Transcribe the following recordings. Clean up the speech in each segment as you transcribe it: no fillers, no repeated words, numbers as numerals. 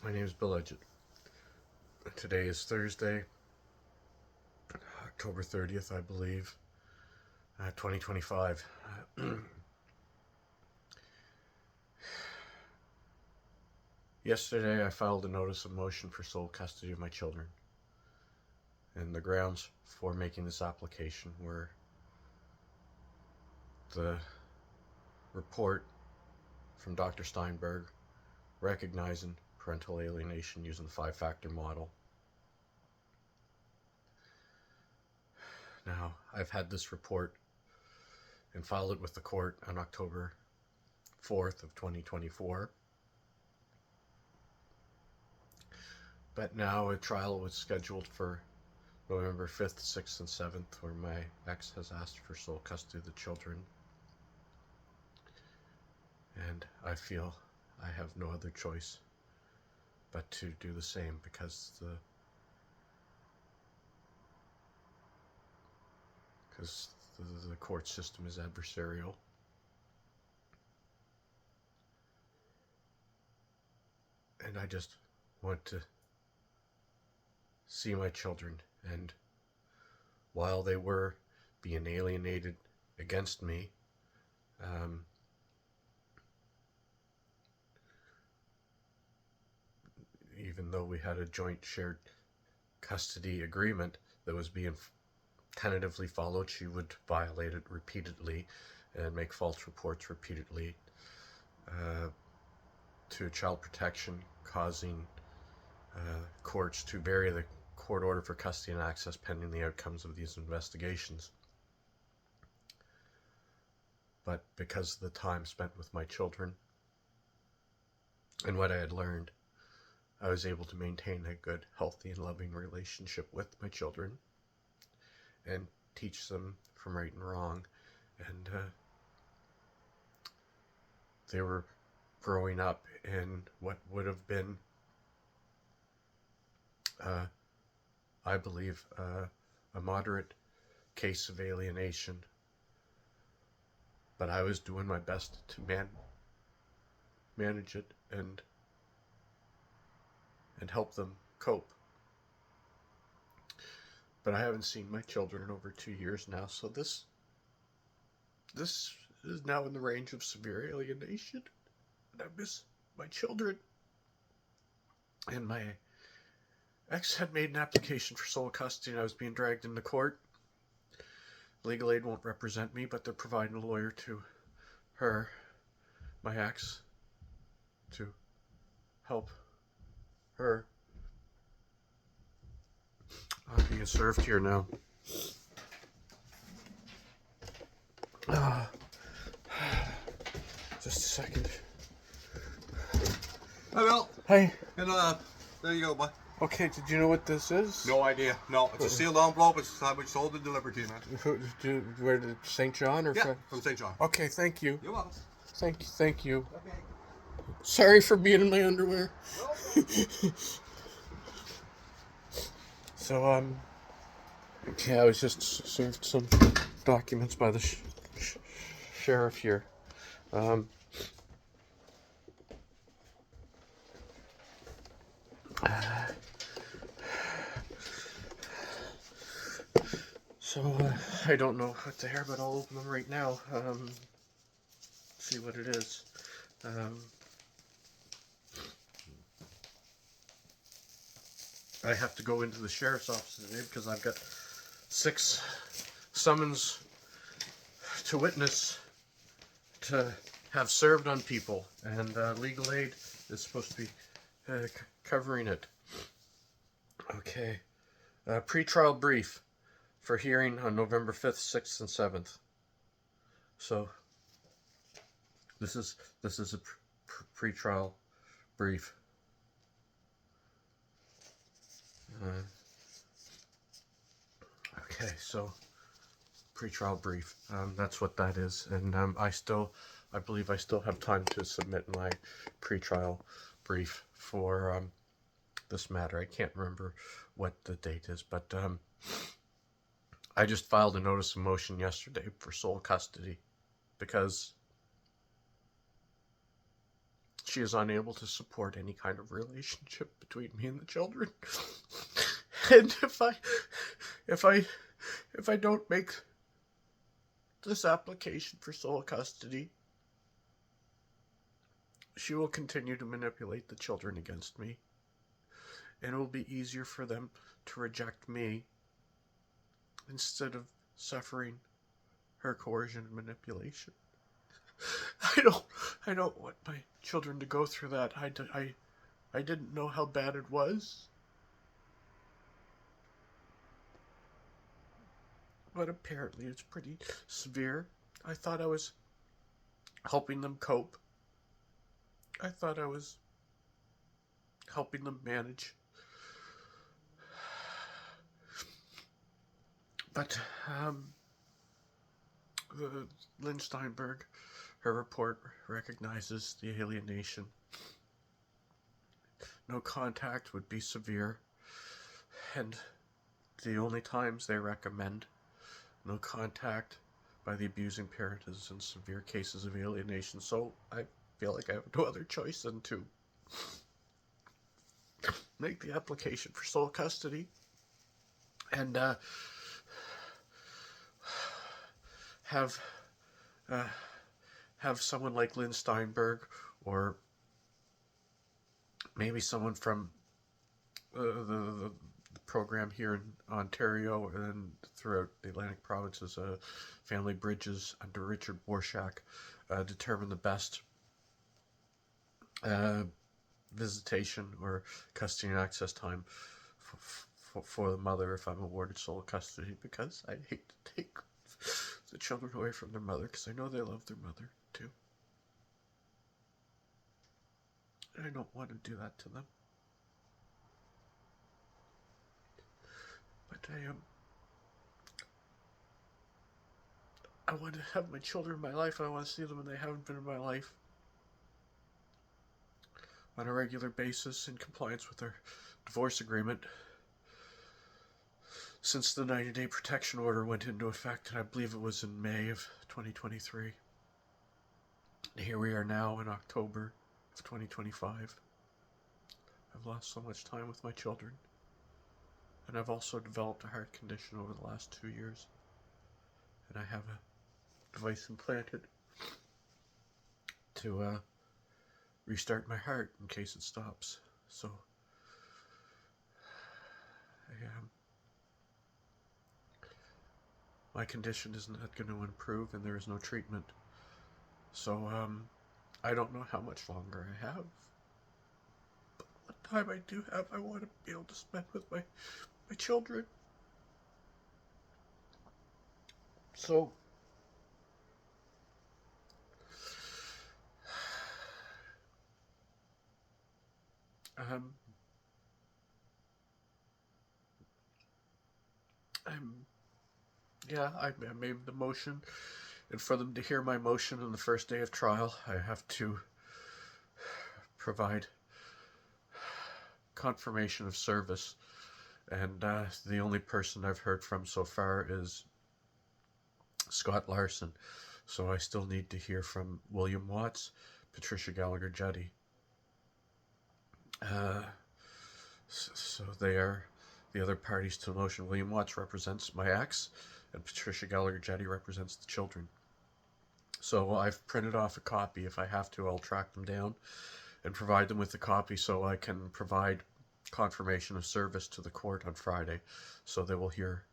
My name is Bill Edgett. Today is Thursday, October 30th, I believe, 2025. Yesterday, I filed a notice of motion for sole custody of my children, and the grounds for making this application were the report from Dr. Steinberg recognizing parental alienation using the five-factor model. Now, I've had this report and filed it with the court on October 4th of 2024. But now a trial was scheduled for November 5th, 6th, and 7th, where my ex has asked for sole custody of the children. And I feel I have no other choice but to do the same because the court system is adversarial. And I just want to see my children, and while they were being alienated against me, even though we had a joint shared custody agreement that was being tentatively followed, she would violate it repeatedly and make false reports repeatedly to child protection, causing courts to vary the court order for custody and access pending the outcomes of these investigations. But because of the time spent with my children and what I had learned, I was able to maintain a good, healthy, and loving relationship with my children and teach them from right and wrong. And they were growing up in what would have been, I believe, a moderate case of alienation. But I was doing my best to manage it and help them cope. But I haven't seen my children in over 2 years now, so this is now in the range of severe alienation. And I miss my children. And my ex had made an application for sole custody, and I was being dragged into court. Legal aid won't represent me, but they're providing a lawyer to her, my ex, to help her. I'm being served here now. Just a second. Hi, Bill. Hey. And there you go, bud. Okay, did you know what this is? No idea. No, it's a sealed envelope. It's how much sold and delivered to you, man. Where did St. John or Yeah, from St. John. Okay, thank you. You're welcome. Thank you. Okay. Sorry for being in my underwear. So, yeah, I was just served some documents by the sheriff here. So, I don't know what they are, but I'll open them right now. See what it is. I have to go into the sheriff's office today because I've got 6 summons to witness to have served on people, and legal aid is supposed to be covering it. Okay. Pre-trial brief for hearing on November 5th, 6th, and 7th. So this is a pre-trial brief. Okay, so pre-trial brief. That's what that is, and I believe I still have time to submit my pre-trial brief for this matter. I can't remember what the date is, but I just filed a notice of motion yesterday for sole custody because She is unable to support any kind of relationship between me and the children. And if I don't make this application for sole custody, she will continue to manipulate the children against me. And it will be easier for them to reject me instead of suffering her coercion and manipulation. I don't want my children to go through that. I didn't know how bad it was. But apparently it's pretty severe. I thought I was helping them cope. I thought I was helping them manage. But Lynn Steinberg, her report recognizes the alienation. No contact would be severe, and the only times they recommend no contact by the abusing parent is in severe cases of alienation. So I feel like I have no other choice than to make the application for sole custody and have someone like Lynn Steinberg, or maybe someone from the program here in Ontario and throughout the Atlantic provinces, Family Bridges under Richard Warshak, determine the best visitation or custody and access time for the mother if I'm awarded sole custody, because I hate to take the children away from their mother, because I know they love their mother too. And I don't want to do that to them. But I want to have my children in my life. I want to see them when they haven't been in my life on a regular basis in compliance with our divorce agreement. Since the 90-day protection order went into effect, and I believe it was in May of 2023. Here we are now in October of 2025. I've lost so much time with my children. And I've also developed a heart condition over the last 2 years. And I have a device implanted to restart my heart in case it stops. So my condition is not going to improve, and there is no treatment. So I don't know how much longer I have. But what time I do have, I want to be able to spend with my children. So I made the motion, and for them to hear my motion on the first day of trial, I have to provide confirmation of service. And the only person I've heard from so far is Scott Larson. So I still need to hear from William Watts, Patricia Gallagher Juddy. So they are the other parties to the motion. William Watts represents my ex, and Patricia Gallagher Juddy represents the children. So I've printed off a copy. If I have to, I'll track them down and provide them with a copy so I can provide confirmation of service to the court on Friday, so they will hear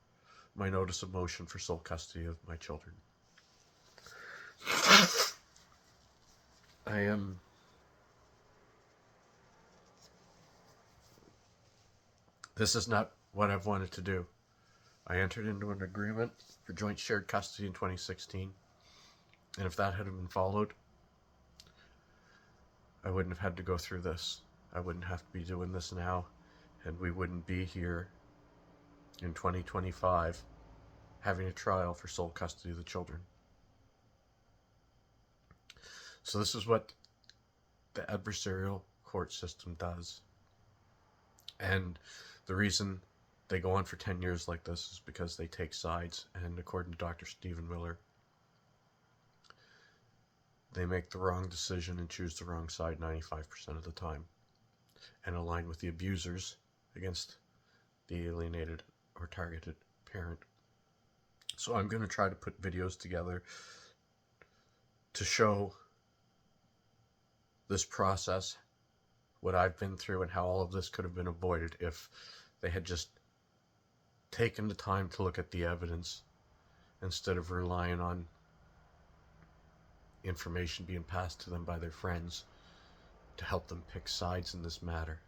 my notice of motion for sole custody of my children. This is not what I've wanted to do. I entered into an agreement for joint shared custody in 2016, and if that had been followed, I wouldn't have had to go through this. I wouldn't have to be doing this now, and we wouldn't be here in 2025 having a trial for sole custody of the children. So this is what the adversarial court system does. And the reason they go on for 10 years like this is because they take sides, and according to Dr. Stephen Miller, they make the wrong decision and choose the wrong side 95% of the time, and align with the abusers against the alienated or targeted parent. So I'm going to try to put videos together to show this process, what I've been through, and how all of this could have been avoided if they had just taken the time to look at the evidence instead of relying on information being passed to them by their friends to help them pick sides in this matter.